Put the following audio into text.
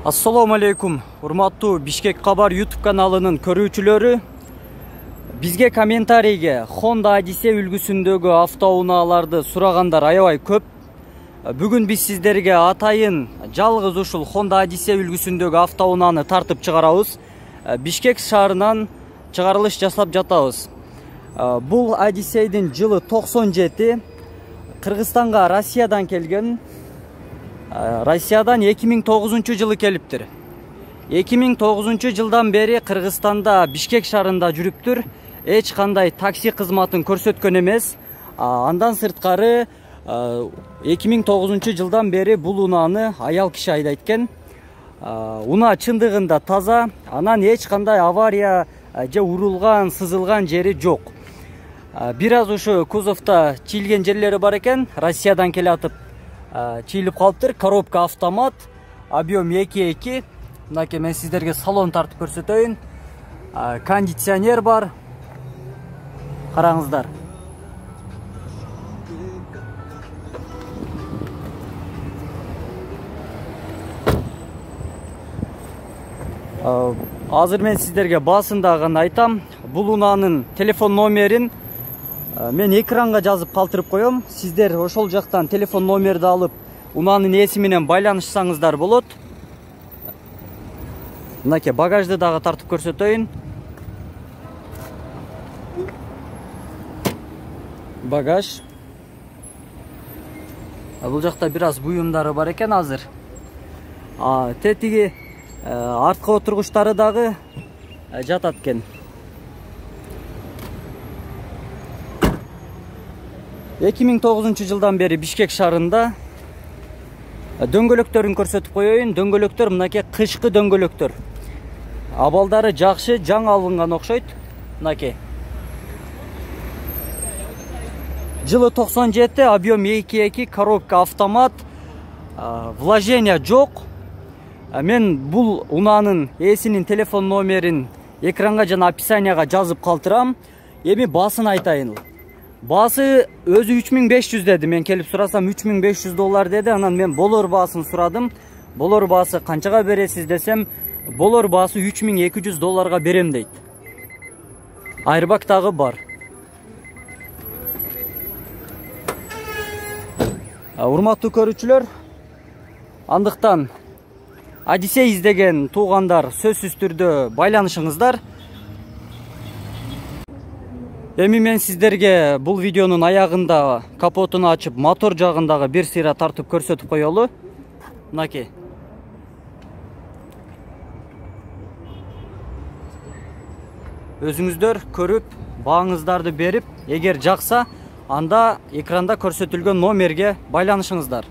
Assalamu alaikum, урматтуу Бишкек Кабар YouTube каналынын көрүүчүлөрү. Бизге комментарийге Honda Odyssey үлгүсүндөгү автоунааларды сурагандар аябай көп. Бүгүн биз сиздерге атайын жалгыз ушул Honda Odyssey үлгүсүндөгү автоунааны тартып чыгарабыз. Бишкек шаарынан чыгарылыш жасап жатабыз. Бул Odyssey'дин жылы 97, Кыргызстанга Россиядан келген. Россиядан 2009 жылы келиптир. 2009 жылдан бери Кыргызстанда Бишкек шаарында жүрүптүр. Эч кандай такси кызматын көрсөткөн эмес. Андан сырткары 2009 жылдан бери бул унааны аял киши айдайт экен. Унаа чындыгында таза, анан эч кандай авария же урулган, сызылган жери жок. Бир аз ушу кузовто чийилген жерлери бар экен. Россиядан келатып чийилип калыптыр. Коробка автомат, объем 2.2. Мынакей мен сиздерге салон тартып көрсөтөйүн. Кондиционер бар. Караңыздар. Азыр мен сиздерге басында гана айтам. Бул унаанын телефон номерин мен экранга жазып калтырып коем. Сиздер ошол жактан телефон номерди алып, унаанын ээси менен байланышсаңыздар болот. Мынакей багажды дагы тартып көрсөтөйүн. Багаж. Бул жакта бир аз буюмдары бар экен азыр. Тетиги арткы отургучтары дагы жатат экен. 2009 жылдан бери Бишкек шаарында дөңгөлөктөрүн көрсөтүп коеюн. Дөңгөлөктөр мынакей кышкы дөңгөлөктөр. Абалдары жакшы, жаңы алынган окшойт. Мынакей. Жылы 97, объем 2.2, коробка автомат, вложение жок. Мен бул унаанын ээсинин телефон номерин экранга жана описанияга жазып калтырам. Эми баасын айтайын. Баасы өзү 3500 деди. Мен келип сурасам $3500 деди. Анан мен болор баасын сурадым. Болор баасы канчага бересиз десем, болор баасы $3200 берем дейт. Айрбак дагы бар. Урматтуу көрүүчүлөр, андыктан Odyssey издеген туугандар сөзсүз түрдө байланышыңыздар. Эми мен сиздерге бул видеонун аягында капотун ачып, мотор жагындагы бир сыйра тартып көрсөтүп коелу. Мынакей. Өзүңүздөр көрүп, бааңыздарды берип, эгер жакса, анда экранда көрсөтүлгөн номерге байланышыңыздар.